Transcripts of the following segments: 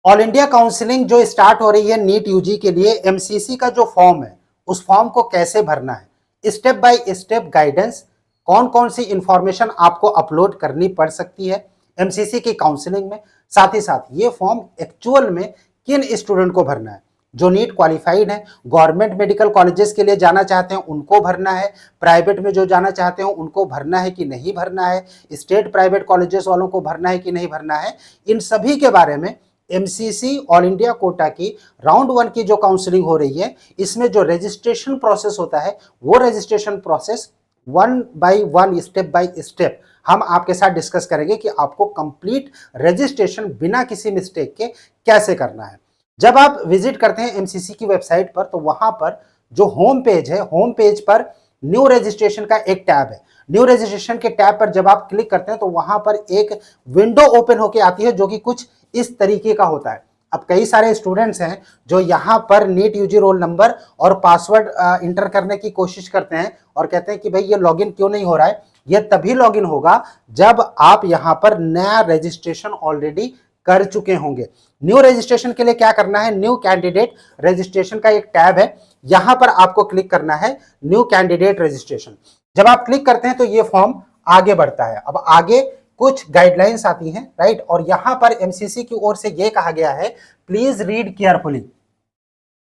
All India counselling जो start हो रही है नीट यूजी के लिए, एमसीसी का जो फॉर्म है उस फॉर्म को कैसे भरना है, स्टेप बाय स्टेप गाइडेंस, कौन कौन सी इंफॉर्मेशन आपको अपलोड करनी पड़ सकती है एमसीसी की काउंसलिंग में, साथ ही साथ ये फॉर्म एक्चुअल में किन स्टूडेंट को भरना है। जो नीट क्वालिफाइड है, गवर्नमेंट मेडिकल कॉलेजेस के लिए जाना चाहते हैं उनको भरना है, प्राइवेट में जो जाना चाहते हैं उनको भरना है कि नहीं भरना है, स्टेट प्राइवेट कॉलेजेस वालों को भरना है कि नहीं भरना है, इन सभी के बारे में एमसीसी ऑल इंडिया कोटा की राउंड 1 की जो काउंसलिंग हो रही है, इसमें जो रजिस्ट्रेशन प्रोसेस होता है वो registration process 1 by 1 step by step हम आपके साथ डिस्कस करेंगे कि आपको कंप्लीट रजिस्ट्रेशन बिना किसी मिस्टेक के कैसे करना है। जब आप विजिट करते हैं एमसीसी की वेबसाइट पर तो वहां पर जो होम पेज है, होम पेज पर न्यू रजिस्ट्रेशन का एक टैब है। न्यू रजिस्ट्रेशन के टैब पर जब आप क्लिक करते हैं तो वहां पर एक विंडो ओपन होकर आती है जो कि कुछ इस तरीके का होता है। अब कई सारे स्टूडेंट्स हैं जो यहाँ पर नीट यूजी रोल नंबर और पासवर्ड इंटर करने की कोशिश करते हैं और कहते हैं कि भाई ये लॉगिन क्यों नहीं हो रहा है। ये तभी लॉगिन होगा जब आप यहाँ पर नया रजिस्ट्रेशन ऑलरेडी कर चुके होंगे। न्यू रजिस्ट्रेशन के लिए क्या करना है, न्यू कैंडिडेट रजिस्ट्रेशन का एक टैब है, यहां पर आपको क्लिक करना है न्यू कैंडिडेट रजिस्ट्रेशन। जब आप क्लिक करते हैं तो ये फॉर्म आगे बढ़ता है। अब आगे कुछ गाइडलाइंस आती हैं, राइट, और यहां पर एमसीसी की ओर से ये कहा गया है प्लीज रीड केयरफुली।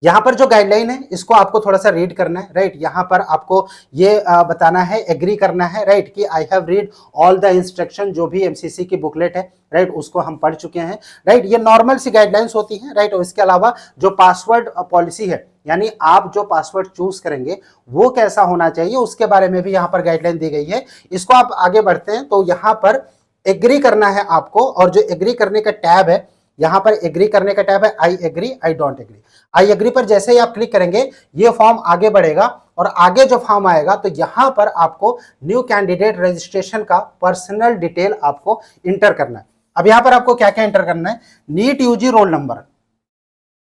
यहां पर जो गाइडलाइन है इसको आपको थोड़ा सा रीड करना है, राइट। यहां पर आपको ये बताना है, एग्री करना है, राइट, कि I have read all the instruction. जो भी एमसीसी की बुकलेट है, राइट, उसको हम पढ़ चुके हैं, राइट। ये नॉर्मल सी गाइडलाइंस होती हैं, राइट। और इसके अलावा जो पासवर्ड पॉलिसी है, यानी आप जो पासवर्ड चूज करेंगे वो कैसा होना चाहिए, उसके बारे में भी यहाँ पर गाइडलाइन दी गई है। इसको आप आगे बढ़ते हैं तो यहाँ पर एग्री करना है आपको, और जो एग्री करने का टैब है, यहां पर एग्री करने का टैब है, I agree, I don't agree. I agree पर जैसे ही आप क्लिक करेंगे ये फॉर्म आगे बढ़ेगा, और आगे जो फॉर्म आएगा तो यहां पर आपको न्यू कैंडिडेट रजिस्ट्रेशन का पर्सनल डिटेल आपको इंटर करना है। अब यहां पर आपको क्या क्या इंटर करना है, नीट यूजी रोल नंबर,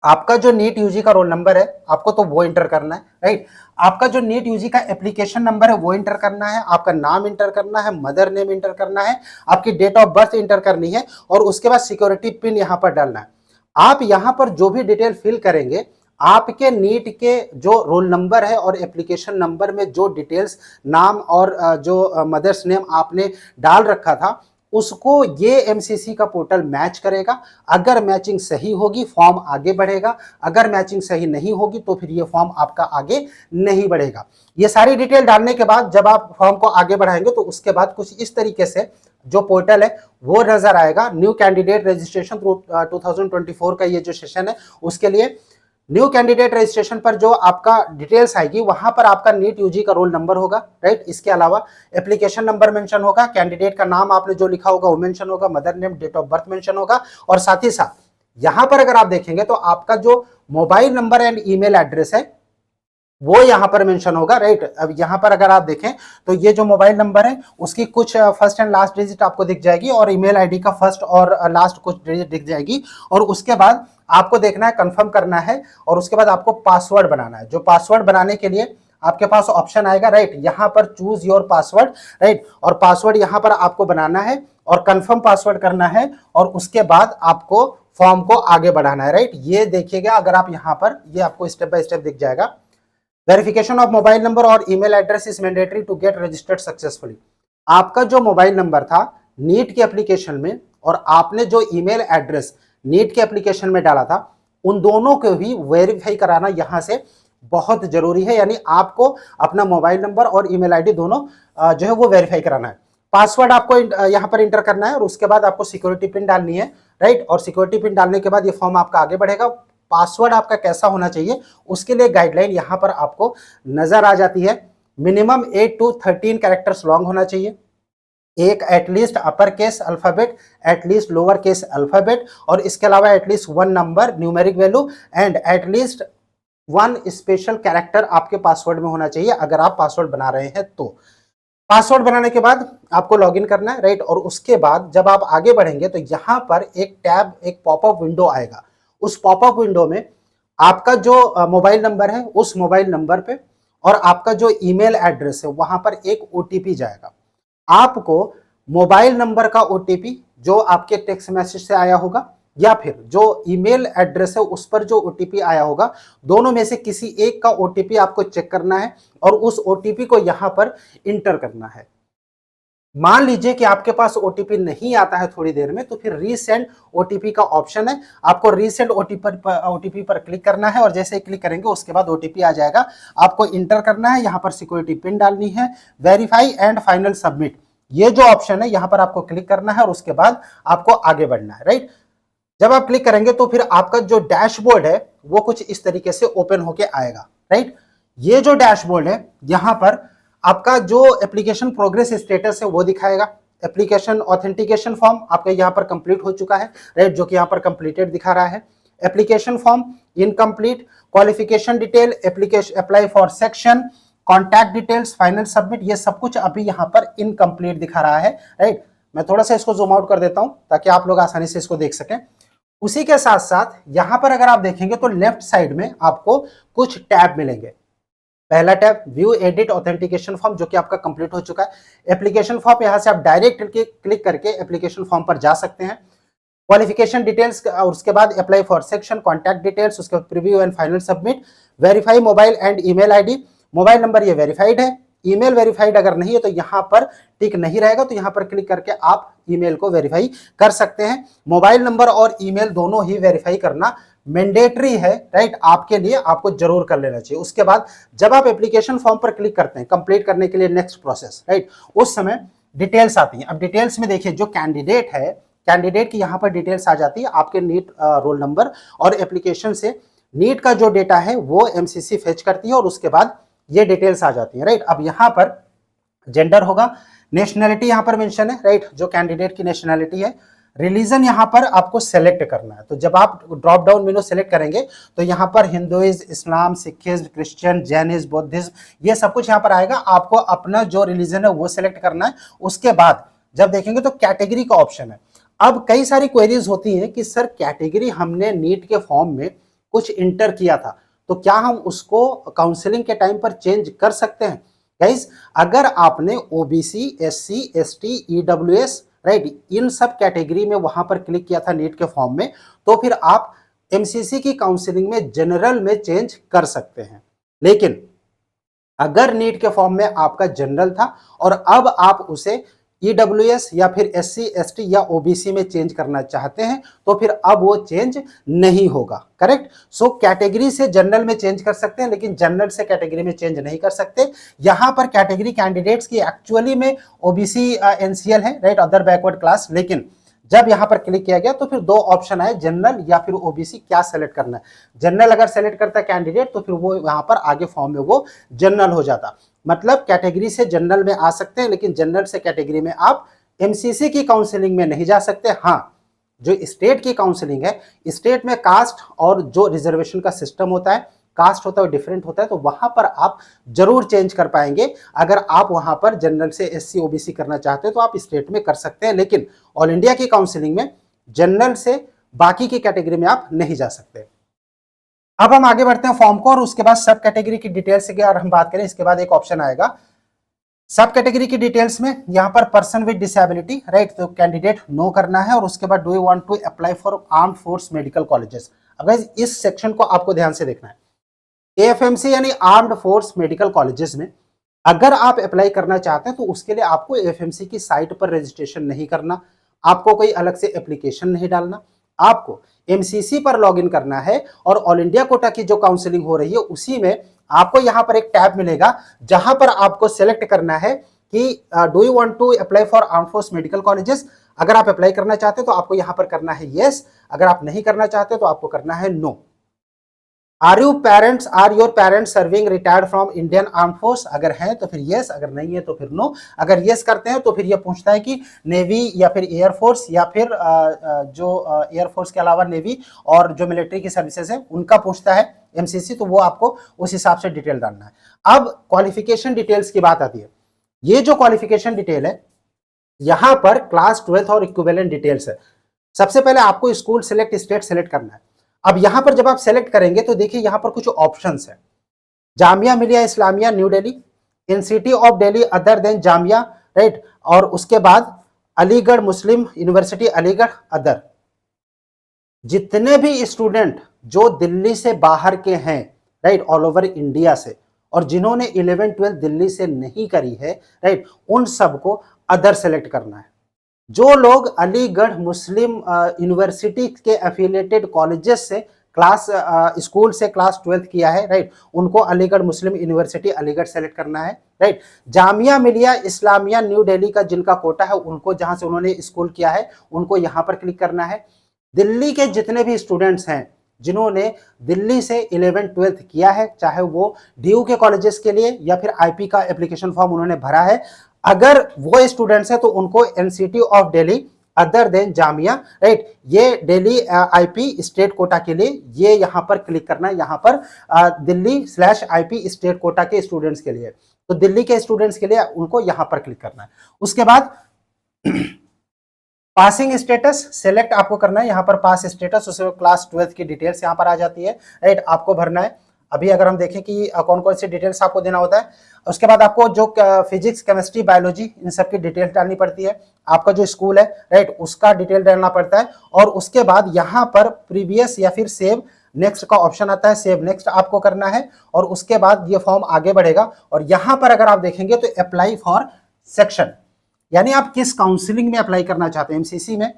आपका जो नीट यूजी का रोल नंबर है आपको तो वो इंटर करना है, राइट। आपका जो नीट यूजी का एप्लीकेशन नंबर है वो इंटर करना है, आपका नाम इंटर करना है, मदर नेम इंटर करना है, आपकी डेट ऑफ बर्थ इंटर करनी है, और उसके बाद सिक्योरिटी पिन यहां पर डालना है। आप यहां पर जो भी डिटेल फिल करेंगे, आपके नीट के जो रोल नंबर है और एप्लीकेशन नंबर में जो डिटेल्स, नाम और जो मदर्स नेम आपने डाल रखा था, उसको ये एमसीसी का पोर्टल मैच करेगा। अगर मैचिंग सही होगी फॉर्म आगे बढ़ेगा, अगर मैचिंग सही नहीं होगी तो फिर ये फॉर्म आपका आगे नहीं बढ़ेगा। ये सारी डिटेल डालने के बाद जब आप फॉर्म को आगे बढ़ाएंगे तो उसके बाद कुछ इस तरीके से जो पोर्टल है वो नजर आएगा। न्यू कैंडिडेट रजिस्ट्रेशन 2024 का ये जो सेशन है उसके लिए न्यू कैंडिडेट रजिस्ट्रेशन पर जो आपका डिटेल्स आएगी वहां पर आपका नीट यूजी का रोल नंबर होगा, राइट। इसके अलावा एप्लीकेशन नंबर मेंशन होगा, कैंडिडेट का नाम आपने जो लिखा होगा वो मेंशन होगा, mother name, date of birth mention होगा, और साथ ही साथ यहां पर अगर आप देखेंगे तो आपका जो mobile number and email address है वो यहां पर मेंशन होगा, राइट। अब यहां पर अगर आप देखें तो ये जो मोबाइल नंबर है उसकी कुछ फर्स्ट एंड लास्ट डिजिट आपको दिख जाएगी, और ईमेल आईडी का फर्स्ट और लास्ट कुछ डिजिट दिख जाएगी, और उसके बाद आपको देखना है, कंफर्म करना है, और उसके बाद आपको पासवर्ड बनाना है। जो पासवर्ड बनाने के लिए आपके पास ऑप्शन आएगा, राइट, यहां पर चूज योर पासवर्ड, राइट, और पासवर्ड यहां पर आपको बनाना है और कंफर्म पासवर्ड करना है, और उसके बाद आपको फॉर्म को आगे बढ़ाना है, राइट। ये देखिएगा, अगर आप यहां पर, ये आपको स्टेप बाय स्टेप दिख जाएगा। वेरिफिकेशन ऑफ मोबाइल नंबर और email address is mandatory to get registered successfully. आपका जो मोबाइल नंबर था नीट के एप्लीकेशन में और आपने जो ईमेल एड्रेस नीट के एप्लीकेशन में डाला था, उन दोनों को भी वेरीफाई कराना यहां से बहुत जरूरी है। यानी आपको अपना मोबाइल नंबर और ईमेल आईडी दोनों जो है वो वेरीफाई कराना है। पासवर्ड आपको यहां पर इंटर करना है, और उसके बाद आपको सिक्योरिटी पिन डालनी है, राइट। और सिक्योरिटी पिन डालने के बाद ये फॉर्म आपका आगे बढ़ेगा। पासवर्ड आपका कैसा होना चाहिए उसके लिए गाइडलाइन यहां पर आपको नजर आ जाती है। मिनिमम 8 to 13 कैरेक्टर्स लॉन्ग होना चाहिए, एक at least upper case alphabet, at least lower case alphabet, और इसके अलावा at least 1 number numeric value, and at least 1 special character आपके पासवर्ड में होना चाहिए अगर आप पासवर्ड बना रहे हैं तो। पासवर्ड बनाने के बाद आपको लॉगिन करना है, राइट। और उसके बाद जब आप आगे बढ़ेंगे तो यहां पर एक टैब, एक पॉपअप विंडो आएगा। उस पॉपअप विंडो में आपका जो मोबाइल नंबर है उस मोबाइल नंबर पे और आपका जो ईमेल एड्रेस है वहां पर एक ओटीपी जाएगा। आपको मोबाइल नंबर का ओटीपी जो आपके टेक्स्ट मैसेज से आया होगा या फिर जो ईमेल एड्रेस है उस पर जो ओटीपी आया होगा, दोनों में से किसी एक का ओटीपी आपको चेक करना है और उस ओटीपी को यहां पर इंटर करना है। मान लीजिए कि आपके पास ओटीपी नहीं आता है थोड़ी देर में, तो फिर रीसेंड ओटीपी का ऑप्शन है, आपको रीसेंड ओटीपी पर क्लिक करना है और जैसे ही क्लिक करेंगे उसके बाद ओटीपी आ जाएगा, आपको इंटर करना है, यहां पर सिक्योरिटी पिन डालनी है, वेरीफाई एंड फाइनल सबमिट, ये जो ऑप्शन है यहां पर आपको क्लिक करना है और उसके बाद आपको आगे बढ़ना है, राइट। जब आप क्लिक करेंगे तो फिर आपका जो डैशबोर्ड है वो कुछ इस तरीके से ओपन होके आएगा, राइट। ये जो डैशबोर्ड है यहां पर आपका जो एप्लीकेशन प्रोग्रेस स्टेटस है वो दिखाएगा, एप्लीकेशन ऑथेंटिकेशन फॉर्म आपका यहाँ पर कंप्लीट हो चुका है, राइट, जो कि यहाँ पर कंप्लीटेड दिखा रहा है, application form incomplete, qualification detail, application apply for section, contact details, final submit, ये सब कुछ अभी यहाँ पर इनकम्प्लीट दिखा रहा है, राइट। मैं थोड़ा सा इसको जूम आउट कर देता हूं ताकि आप लोग आसानी से इसको देख सकें। उसी के साथ साथ यहां पर अगर आप देखेंगे तो लेफ्ट साइड में आपको कुछ टैब मिलेंगे। पहला tab view edit authentication form, जो कि आपका कंप्लीट हो चुका है। एप्लीकेशन फॉर्म, यहां से आप डायरेक्ट क्लिक करके एप्लीकेशन फॉर्म पर जा सकते हैं। क्वालिफिकेशन डिटेल्स और उसके बाद apply for section, contact details, उसके बाद preview and final submit, verify mobile and email ID, mobile number ये वेरीफाइड है, ईमेल वेरीफाइड अगर नहीं है तो यहां पर टिक नहीं रहेगा, तो यहां पर क्लिक करके आप ईमेल को वेरीफाई कर सकते हैं। मोबाइल नंबर और ईमेल दोनों ही वेरीफाई करना मैंडेटरी है, राइट, आपके लिए, आपको जरूर कर लेना चाहिए। उसके बाद जब आप एप्लीकेशन फॉर्म पर क्लिक करते हैं कंप्लीट करने के लिए नेक्स्ट प्रोसेस, राइट, उस समय डिटेल्स आती हैं। अब डिटेल्स में देखिए जो कैंडिडेट है, कैंडिडेट की यहाँ पर डिटेल्स आ जाती है, आपके नीट रोल नंबर और एप्लीकेशन से नीट का जो डेटा है वो एमसीसी फेच करती है और उसके बाद ये डिटेल्स आ जाती है, राइट। अब यहाँ पर जेंडर होगा, नेशनैलिटी यहाँ पर मेंशन है, राइट, जो कैंडिडेट की नेशनैलिटी है, रिलीजन यहाँ पर आपको सेलेक्ट करना है। तो जब आप ड्रॉप डाउन मेनू सेलेक्ट करेंगे तो यहाँ पर हिंदुइज्म, इस्लाम, सिखिज्म, क्रिश्चियन, जैनिज्म, बौद्धिज्म, ये सब कुछ यहाँ पर आएगा। आपको अपना जो रिलीजन है वो सेलेक्ट करना है। उसके बाद जब देखेंगे तो कैटेगरी का ऑप्शन है। अब कई सारी क्वेरीज होती हैं कि सर कैटेगरी हमने नीट के फॉर्म में कुछ इंटर किया था, तो क्या हम उसको काउंसलिंग के टाइम पर चेंज कर सकते हैं? गाइस, अगर आपने OBC, SC, ST, EWS, right, इन सब कैटेगरी में वहां पर क्लिक किया था नीट के फॉर्म में, तो फिर आप एमसीसी की काउंसलिंग में जनरल में चेंज कर सकते हैं। लेकिन अगर नीट के फॉर्म में आपका जनरल था और अब आप उसे ईडब्ल्यूएस या फिर एससी, एसटी या ओबीसी में चेंज करना चाहते हैं तो फिर अब वो चेंज नहीं होगा, करेक्ट। सो कैटेगरी से जनरल में चेंज कर सकते हैं लेकिन जनरल से कैटेगरी में चेंज नहीं कर सकते। यहां पर कैटेगरी कैंडिडेट्स की एक्चुअली में ओबीसी एनसीएल है, राइट, अदर बैकवर्ड क्लास, लेकिन जब यहां पर क्लिक किया गया तो फिर दो ऑप्शन आए, जनरल या फिर ओबीसी, क्या सेलेक्ट करना है। जनरल अगर सेलेक्ट करता है कैंडिडेट तो फिर वो यहां पर आगे फॉर्म में वो जनरल हो जाता, मतलब कैटेगरी से जनरल में आ सकते हैं लेकिन जनरल से कैटेगरी में आप एमसीसी की काउंसलिंग में नहीं जा सकते। हाँ, जो स्टेट की काउंसलिंग है, स्टेट में कास्ट और जो रिजर्वेशन का सिस्टम होता है, कास्ट होता है डिफरेंट होता है, तो वहां पर आप जरूर चेंज कर पाएंगे। अगर आप वहां पर जनरल से एससी ओबीसी करना चाहते हैं तो आप स्टेट में कर सकते हैं, लेकिन ऑल इंडिया की काउंसलिंग में जनरल से बाकी की कैटेगरी में आप नहीं जा सकते। अब हम आगे बढ़ते हैं फॉर्म को, और उसके बाद सब कैटेगरी की डिटेल्स की अगर हम बात करें, इसके बाद एक ऑप्शन आएगा सब कैटेगरी की डिटेल्स में, यहां पर पर्सन विद डिसेबिलिटी, राइट, तो कैंडिडेट नो करना है और उसके बाद do you want to apply for armed force medical colleges. अब इस सेक्शन को आपको ध्यान से देखना है। एएफएमसी यानी आर्म्ड फोर्स मेडिकल कॉलेजेस में अगर आप अप्लाई करना चाहते हैं तो उसके लिए आपको एएफएमसी की साइट पर रजिस्ट्रेशन नहीं करना, आपको कोई अलग से एप्लीकेशन नहीं डालना, आपको एमसीसी पर लॉगिन करना है और ऑल इंडिया कोटा की जो काउंसलिंग हो रही है उसी में आपको यहां पर एक टैब मिलेगा जहां पर आपको सेलेक्ट करना है कि do you want to apply for armed force medical colleges. अगर आप अप्लाई करना चाहते हैं तो आपको यहां पर करना है यस, अगर आप नहीं करना चाहते तो आपको करना है no. Are your parents serving retired from Indian arm force, अगर है तो फिर यस, अगर नहीं है तो फिर नो। अगर यस करते हैं तो फिर यह पूछता है कि नेवी या फिर एयरफोर्स या फिर जो एयरफोर्स के अलावा नेवी और जो मिलिट्री की सर्विसेज है उनका पूछता है एमसीसी, तो वो आपको उस हिसाब से डिटेल डालना है। अब क्वालिफिकेशन डिटेल्स की बात आती है। ये जो क्वालिफिकेशन डिटेल है यहां पर क्लास 12th और इक्विवेलेंट डिटेल्स है। सबसे पहले आपको स्कूल सेलेक्ट, स्टेट सेलेक्ट करना है। अब यहां पर जब आप सेलेक्ट करेंगे तो देखिए यहां पर कुछ ऑप्शंस है, Jamia Millia Islamia new Delhi, in city of Delhi other than Jamia, right, और उसके बाद अलीगढ़ मुस्लिम यूनिवर्सिटी अलीगढ़ अदर। जितने भी स्टूडेंट जो दिल्ली से बाहर के हैं, राइट, ऑल ओवर इंडिया से, और जिन्होंने 11-12 दिल्ली से नहीं करी है, राइट, उन सबको अदर सेलेक्ट करना है। जो लोग अलीगढ़ मुस्लिम यूनिवर्सिटी के एफिलिएटेड कॉलेजेस से स्कूल से क्लास 12th किया है, राइट, उनको अलीगढ़ मुस्लिम यूनिवर्सिटी अलीगढ़ सेलेक्ट करना है, राइट। जामिया मिलिया इस्लामिया न्यू दिल्ली का जिनका कोटा है, उनको जहां से उन्होंने स्कूल किया है उनको यहां पर क्लिक करना है। दिल्ली के जितने भी स्टूडेंट्स हैं जिन्होंने दिल्ली से 11-12th किया है, चाहे वो डीयू के कॉलेजेस के लिए या फिर आईपी का एप्लीकेशन फॉर्म उन्होंने भरा है, अगर वो स्टूडेंट्स हैं तो उनको NCT of Delhi other than Jamia, right, ये दिल्ली आईपी स्टेट कोटा के लिए ये यहां पर क्लिक करना है, यहां पर दिल्ली/आईपी स्टेट कोटा के स्टूडेंट्स के लिए, तो दिल्ली के स्टूडेंट्स के लिए उनको यहां पर क्लिक करना है। उसके बाद पासिंग स्टेटस सेलेक्ट आपको करना है, यहाँ पर पास स्टेटस, उसमें क्लास 12th की डिटेल्स यहाँ पर आ जाती है, राइट, आपको भरना है। अभी अगर हम देखें कि कौन कौन सी डिटेल्स आपको देना होता है, उसके बाद आपको जो फिजिक्स केमिस्ट्री बायोलॉजी इन सब की डिटेल्स डालनी पड़ती है, आपका जो स्कूल है, राइट, उसका डिटेल डालना पड़ता है, और उसके बाद यहाँ पर प्रीवियस या फिर सेव नेक्स्ट का ऑप्शन आता है, सेव नेक्स्ट आपको करना है, और उसके बाद ये फॉर्म आगे बढ़ेगा। और यहाँ पर अगर आप देखेंगे तो अप्लाई फॉर सेक्शन, यानी आप किस काउंसलिंग में अप्लाई करना चाहते हैं, एमसीसी में,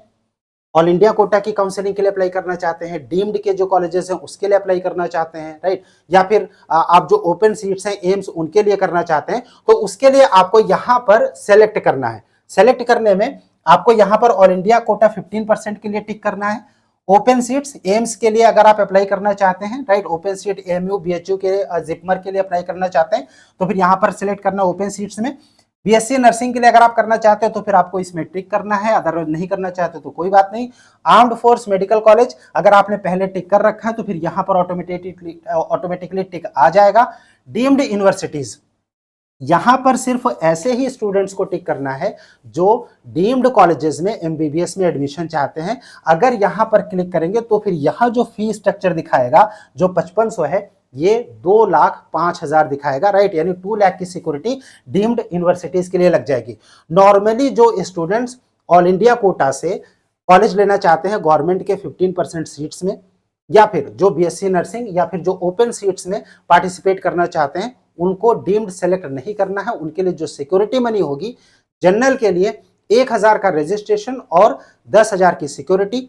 ऑल इंडिया कोटा की काउंसलिंग के लिए अप्लाई करना चाहते हैं, डीम्ड के जो कॉलेजेस हैं उसके लिए अप्लाई करना चाहते हैं, राइट, या फिर आप जो ओपन सीट्स हैं एम्स उनके लिए करना चाहते हैं, तो उसके लिए आपको यहां पर सेलेक्ट करना है। सेलेक्ट करने में आपको यहां पर ऑल इंडिया कोटा 15% के लिए टिक करना है। ओपन सीट्स एम्स के लिए अगर आप अप्लाई करना चाहते हैं, right, open seat AMU BHU के जिपमर के लिए अप्लाई करना चाहते हैं तो फिर यहां पर सिलेक्ट करना ओपन सीट्स में। बीएससी नर्सिंग के लिए अगर आप करना चाहते हो तो फिर आपको इसमें टिक करना है, अदर नहीं करना चाहते तो कोई बात नहीं। आर्म्ड फोर्स मेडिकल कॉलेज अगर आपने पहले टिक कर रखा है तो फिर यहां पर ऑटोमेटिकली टिक आ जाएगा। डीम्ड यूनिवर्सिटीज, यहां पर सिर्फ ऐसे ही स्टूडेंट्स को टिक करना है जो डीम्ड कॉलेजेस में एमबीबीएस में एडमिशन चाहते हैं। अगर यहां पर क्लिक करेंगे तो फिर यहां जो फी स्ट्रक्चर दिखाएगा जो 5500 है, ये 2,05,000 दिखाएगा, राइट, यानी 2 लाख की सिक्योरिटी डीम्ड यूनिवर्सिटीज के लिए लग जाएगी। नॉर्मली जो स्टूडेंट्स ऑल इंडिया कोटा से कॉलेज लेना चाहते हैं गवर्नमेंट के 15% सीट्स में, या फिर जो बीएससी नर्सिंग या फिर जो ओपन सीट्स में पार्टिसिपेट करना चाहते हैं, उनको डीम्ड सेलेक्ट नहीं करना है। उनके लिए जो सिक्योरिटी मनी होगी, जनरल के लिए 1,000 का रजिस्ट्रेशन और 10,000 की security,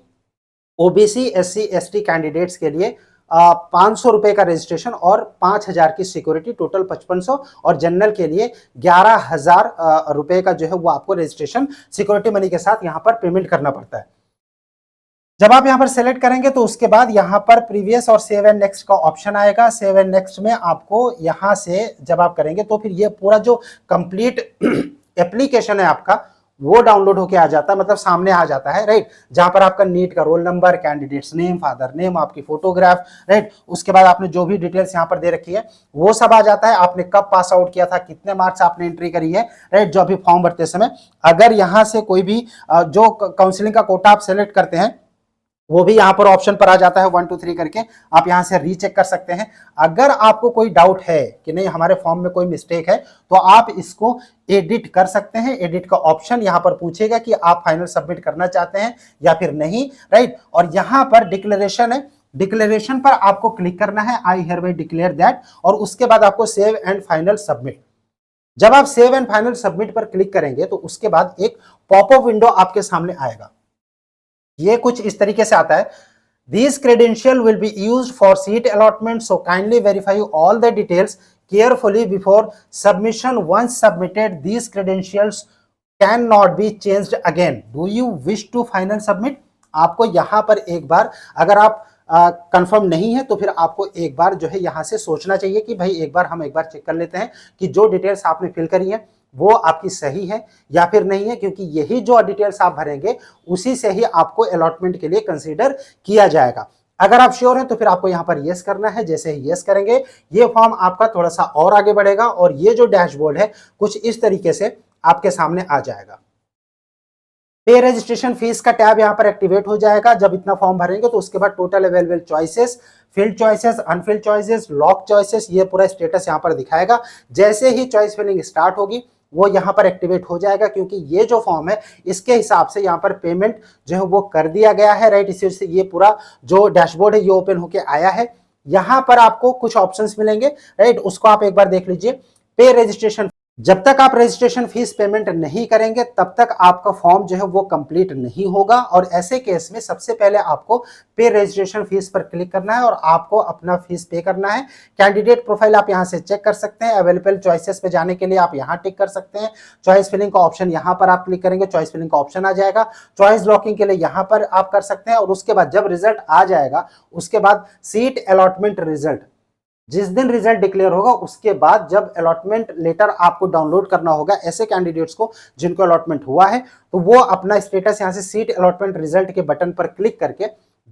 OBC SC ST candidates के लिए 500 रुपए का रजिस्ट्रेशन और 5,000 की सिक्योरिटी, टोटल 5500, और जनरल के लिए 11,000 रुपए का जो है वो आपको रजिस्ट्रेशन सिक्योरिटी मनी के साथ यहाँ पर पेमेंट करना पड़ता है। जब आप यहाँ पर सेलेक्ट करेंगे तो उसके बाद यहाँ पर प्रीवियस और सेव एंड नेक्स्ट का ऑप्शन आएगा। सेव एंड नेक्स्ट में आपको यहाँ से जब आप करेंगे तो फिर ये पूरा जो कंप्लीट एप्लीकेशन है आपका वो डाउनलोड होके आ जाता है, मतलब सामने आ जाता है, राइट, जहां पर आपका नीट का roll number, candidates name, father name, आपकी फोटोग्राफ, राइट, उसके बाद आपने जो भी डिटेल्स यहाँ पर दे रखी है वो सब आ जाता है। आपने कब पास आउट किया था, कितने मार्क्स आपने एंट्री करी है, राइट, जो अभी फॉर्म भरते समय। अगर यहाँ से कोई भी जो काउंसलिंग का कोटा आप सेलेक्ट करते हैं वो भी यहाँ पर ऑप्शन पर आ जाता है 1 2 3 करके, आप यहाँ से रीचेक कर सकते हैं। अगर आपको कोई डाउट है कि नहीं हमारे फॉर्म में कोई मिस्टेक है तो आप इसको एडिट कर सकते हैं। एडिट का ऑप्शन यहाँ पर पूछेगा कि आप फाइनल सबमिट करना चाहते हैं या फिर नहीं, राइट, और यहाँ पर डिक्लेरेशन है, डिक्लेरेशन पर आपको क्लिक करना है, आई हियरबाय डिक्लेयर दैट, और उसके बाद आपको सेव एंड फाइनल सबमिट। जब आप सेव एंड फाइनल सबमिट पर क्लिक करेंगे तो उसके बाद एक पॉपअप विंडो आपके सामने आएगा। ये कुछ इस तरीके से आता है, These credential will be used for seat allotment, so kindly verify all the details carefully before submission. Once submitted, these credentials cannot be changed again. Do you wish to final submit? आपको यहाँ पर एक बार अगर आप confirm नहीं है तो फिर आपको एक बार जो है यहाँ से सोचना चाहिए कि भाई एक बार हम एक बार चेक कर लेते हैं कि जो डिटेल्स आपने फिल करी है वो आपकी सही है या फिर नहीं है, क्योंकि यही जो डिटेल्स आप भरेंगे उसी से ही आपको अलॉटमेंट के लिए कंसीडर किया जाएगा। अगर आप श्योर हैं तो फिर आपको यहाँ पर यस करना है। जैसे ही यस करेंगे ये फॉर्म आपका थोड़ा सा और आगे बढ़ेगा और ये जो डैशबोर्ड है कुछ इस तरीके से आपके सामने आ जाएगा। पे रजिस्ट्रेशन फीस का टैब यहाँ पर एक्टिवेट हो जाएगा जब इतना फॉर्म भरेंगे। तो उसके बाद total available choices, field choices, Anfield choices, lock choices, ये पूरा स्टेटस यहाँ पर दिखाएगा। जैसे ही चॉइस फिलिंग स्टार्ट होगी वो यहाँ पर एक्टिवेट हो जाएगा, क्योंकि ये जो फॉर्म है इसके हिसाब से यहाँ पर पेमेंट जो है वो कर दिया गया है, राइट। इसी से ये पूरा जो डैशबोर्ड है ये ओपन होके आया है। यहाँ पर आपको कुछ ऑप्शंस मिलेंगे, राइट, उसको आप एक बार देख लीजिए। पे रजिस्ट्रेशन, जब तक आप रजिस्ट्रेशन फीस पेमेंट नहीं करेंगे तब तक आपका फॉर्म जो है वो कंप्लीट नहीं होगा, और ऐसे केस में सबसे पहले आपको पे रजिस्ट्रेशन फीस पर क्लिक करना है और आपको अपना फीस पे करना है। कैंडिडेट प्रोफाइल आप यहां से चेक कर सकते हैं। अवेलेबल चॉइसेस पे जाने के लिए आप यहां टिक कर सकते हैं। चॉइस फिलिंग का ऑप्शन यहां पर आप क्लिक करेंगे, चॉइस फिलिंग का ऑप्शन आ जाएगा। चॉइस लॉकिंग के लिए यहां पर आप कर सकते हैं, और उसके बाद जब रिजल्ट आ जाएगा उसके बाद सीट अलॉटमेंट रिजल्ट, जिस दिन रिजल्ट डिक्लेयर होगा उसके बाद जब अलॉटमेंट लेटर आपको डाउनलोड करना होगा ऐसे कैंडिडेट्स को जिनको अलॉटमेंट हुआ है, तो वो अपना स्टेटस यहां से सीट अलॉटमेंट रिजल्ट के बटन पर क्लिक करके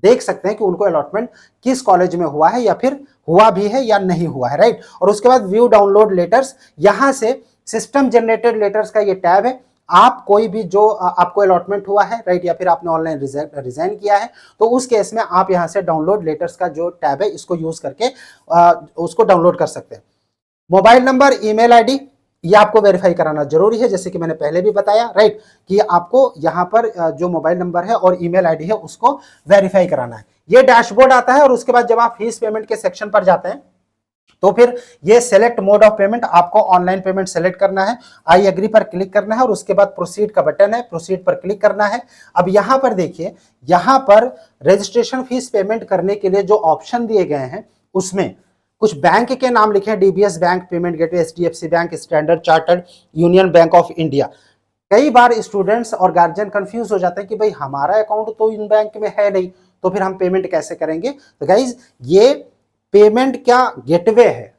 देख सकते हैं कि उनको अलॉटमेंट किस कॉलेज में हुआ है या फिर हुआ भी है या नहीं हुआ है, राइट। और उसके बाद व्यू डाउनलोड लेटर्स, यहां से सिस्टम जनरेटेड लेटर्स का ये टैब है। आप कोई भी जो आपको अलॉटमेंट हुआ है, राइट, या फिर आपने ऑनलाइन रिजाइन किया है, तो उस केस में आप यहां से डाउनलोड लेटर्स का जो टैब है इसको यूज करके उसको डाउनलोड कर सकते हैं। मोबाइल नंबर, ईमेल आईडी, ये आपको वेरीफाई कराना जरूरी है, जैसे कि मैंने पहले भी बताया, राइट, कि आपको यहां पर जो मोबाइल नंबर है और ईमेल आईडी है उसको वेरीफाई कराना है। ये डैशबोर्ड आता है, और उसके बाद जब आप फीस पेमेंट के सेक्शन पर जाते हैं तो फिर ये सेलेक्ट मोड ऑफ पेमेंट, आपको ऑनलाइन पेमेंट सेलेक्ट करना है। आई एग्री पर क्लिक करना है, और उसके बाद प्रोसीड का बटन है, प्रोसीड पर क्लिक करना है। अब यहां पर देखिए, यहां पर रजिस्ट्रेशन फीस पेमेंट करने के लिए जो ऑप्शन दिए गए हैं उसमें कुछ बैंक के नाम लिखे हैं, DBS bank, payment gateway, HDFC bank, standard chartered, union bank of India. कई बार स्टूडेंट्स और गार्जियन कंफ्यूज हो जाते हैं कि भाई हमारा अकाउंट तो इन बैंक में है नहीं, तो फिर हम पेमेंट कैसे करेंगे। तो गाइज, ये पेमेंट क्या गेटवे है,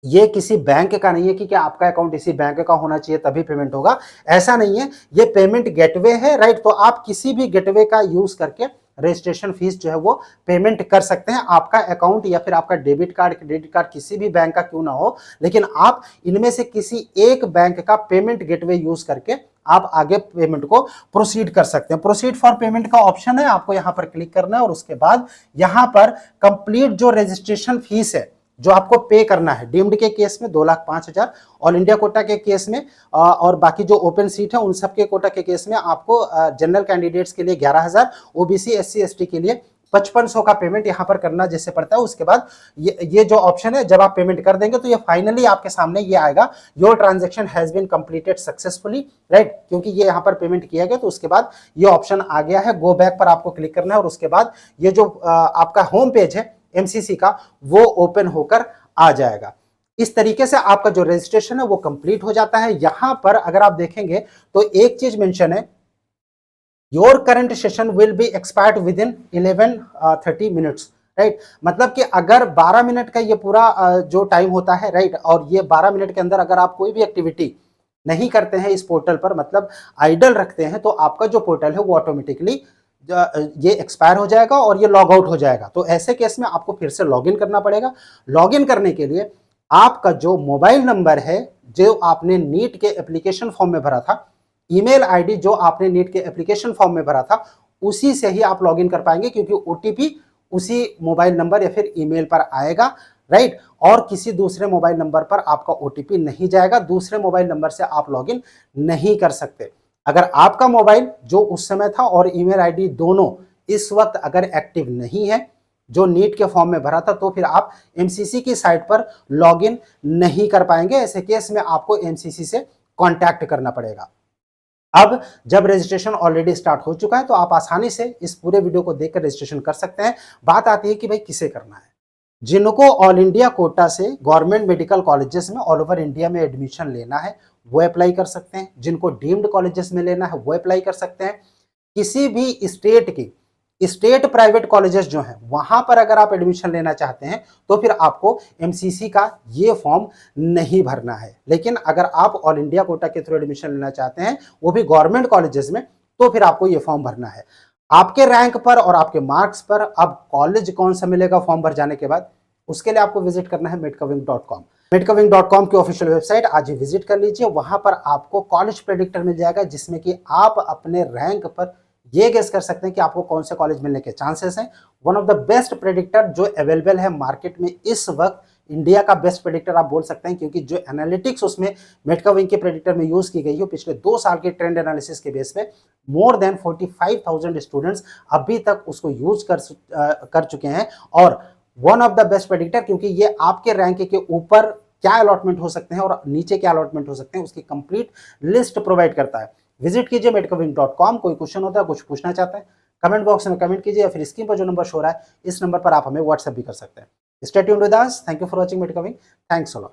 ये किसी बैंक का नहीं है कि क्या आपका अकाउंट इसी बैंक का होना चाहिए तभी पेमेंट होगा, ऐसा नहीं है। ये पेमेंट गेटवे है, राइट। तो आप किसी भी गेटवे का यूज करके रजिस्ट्रेशन फीस जो है वो पेमेंट कर सकते हैं। आपका अकाउंट या फिर आपका डेबिट कार्ड, क्रेडिट कार्ड किसी भी बैंक का क्यों ना हो, लेकिन आप इनमें से किसी एक बैंक का पेमेंट गेटवे यूज करके आप आगे पेमेंट को प्रोसीड कर सकते हैं। प्रोसीड फॉर पेमेंट का ऑप्शन है, आपको यहां पर क्लिक करना है, और उसके बाद यहां पर कंप्लीट जो रजिस्ट्रेशन फीस है जो आपको पे करना है, डीम्ड के केस में 2,05,000, ऑल इंडिया कोटा के केस में और बाकी जो ओपन सीट है उन सब के कोटा के केस में आपको जनरल कैंडिडेट्स के लिए 11,000, ओबीसी एससी एसटी के लिए 5500 का पेमेंट यहां पर करना जैसे पड़ता है। उसके बाद ये जो ऑप्शन है, जब आप पेमेंट कर देंगे तो ये फाइनली आपके सामने ये आएगा, your transaction has been completed successfully, right, क्योंकि ये यहां पर पेमेंट किया गया। तो उसके बाद ये ऑप्शन आ गया है, गो बैक पर आपको क्लिक करना है, और उसके बाद ये जो आपका होम पेज है एमसीसी का वो ओपन होकर आ जाएगा। इस तरीके से आपका जो रजिस्ट्रेशन है वो कंप्लीट हो जाता है। यहां पर अगर आप देखेंगे तो एक चीज मेंशन है, your current session will be expired with in 11:30 minutes, right. मतलब कि अगर 12 मिनट का ये पूरा जो टाइम होता है, राइट, और ये 12 मिनट के अंदर अगर आप कोई भी एक्टिविटी नहीं करते हैं इस पोर्टल पर, मतलब आइडल रखते हैं, तो आपका जो पोर्टल है वो ऑटोमेटिकली ये एक्सपायर हो जाएगा और ये लॉग आउट हो जाएगा। तो ऐसे केस में आपको फिर से लॉगिन करना पड़ेगा। लॉगिन करने के लिए आपका जो मोबाइल नंबर है जो आपने नीट के एप्लीकेशन फॉर्म में भरा था, ईमेल आईडी जो आपने नीट के एप्लीकेशन फॉर्म में भरा था, उसी से ही आप लॉगिन कर पाएंगे, क्योंकि ओटीपी उसी मोबाइल नंबर या फिर ईमेल पर आएगा, राइट। और किसी दूसरे मोबाइल नंबर पर आपका ओटीपी नहीं जाएगा, दूसरे मोबाइल नंबर से आप लॉगिन नहीं कर सकते। अगर आपका मोबाइल जो उस समय था और ईमेल आईडी दोनों इस वक्त अगर एक्टिव नहीं है जो नीट के फॉर्म में भरा था, तो फिर आप एमसीसी की साइट पर लॉगिन नहीं कर पाएंगे। ऐसे केस में आपको एमसीसी से कांटेक्ट करना पड़ेगा। अब जब रजिस्ट्रेशन ऑलरेडी स्टार्ट हो चुका है तो आप आसानी से इस पूरे वीडियो को देखकर रजिस्ट्रेशन कर सकते हैं। बात आती है कि भाई किसे करना है। जिनको ऑल इंडिया कोटा से गवर्नमेंट मेडिकल कॉलेजेस में ऑल ओवर इंडिया में एडमिशन लेना है वो अप्लाई कर सकते हैं। जिनको डीम्ड कॉलेजेस में लेना है वो अप्लाई कर सकते हैं। किसी भी स्टेट की स्टेट प्राइवेट कॉलेजेस जो हैं वहां पर अगर आप एडमिशन लेना चाहते हैं तो फिर आपको एमसीसी का ये फॉर्म नहीं भरना है। लेकिन अगर आप ऑल इंडिया कोटा के थ्रू एडमिशन लेना चाहते हैं वो भी गवर्नमेंट कॉलेजेस में, तो फिर आपको ये फॉर्म भरना है। आपके रैंक पर और आपके मार्क्स पर अब कॉलेज कौन सा मिलेगा फॉर्म भर जाने के बाद, उसके लिए आपको विजिट करना है medcoving.com। medcoving.com की ऑफिशियल वेबसाइट आज ही विजिट कर लीजिए। वहां पर आपको कॉलेज प्रेडिक्टर मिल जाएगा, जिसमें कि आप अपने रैंक पर ये गेस कर सकते हैं कि आपको कौन से कॉलेज मिलने के चांसेस हैं। One of the best predictor जो अवेलेबल है मार्केट में इस वक्त इंडिया का बेस्ट प्रेडिक्टर आप बोल सकते हैं, क्योंकि जो एनालिटिक्स उसमें मेडकाविंग के प्रेडिक्टर में यूज की गई है पिछले 2 साल के ट्रेंड एनालिसिस के बेस पे मोर देन 45,000 स्टूडेंट्स अभी तक उसको यूज कर चुके हैं। और one of the best predictor, क्योंकि ये आपके रैंक के ऊपर क्या अलॉटमेंट हो सकते हैं और नीचे क्या अलॉटमेंट हो सकते हैं उसकी कंप्लीट लिस्ट प्रोवाइड करता है। विजिट कीजिए medcoin.com। कोई क्वेश्चन होता है, कुछ पूछना चाहते हैं, कमेंट बॉक्स में कमेंट कीजिए या फिर स्क्रीन पर जो नंबर शो रहा है इस नंबर पर आप हमें व्हाट्सएप भी कर सकते हैं। Stay tuned with us. Thank you for watching मेडकाविंग। Thanks a lot.